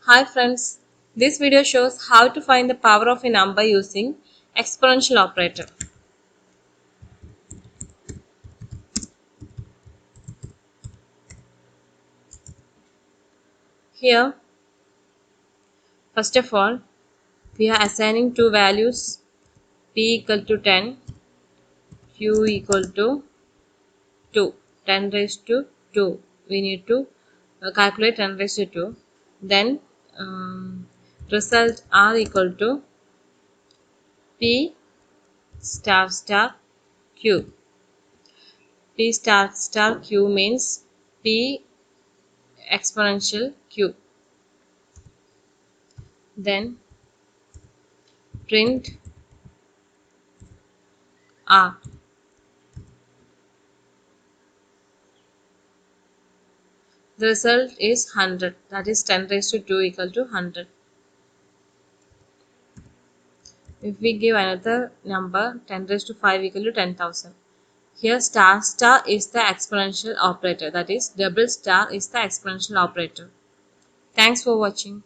Hi friends, this video shows how to find the power of a number using exponential operator. Here, first of all, we are assigning two values p equal to 10, q equal to 2, 10 raised to 2. We need to calculate 10 raised to 2. Then result r equal to p star star q. P star star q means p exponential q. Then print r. The result is 100, that is 10 raised to 2 equal to 100. If we give another number 10 raised to 5 equal to 10,000. Here star star is the exponential operator, that is double star is the exponential operator. Thanks for watching.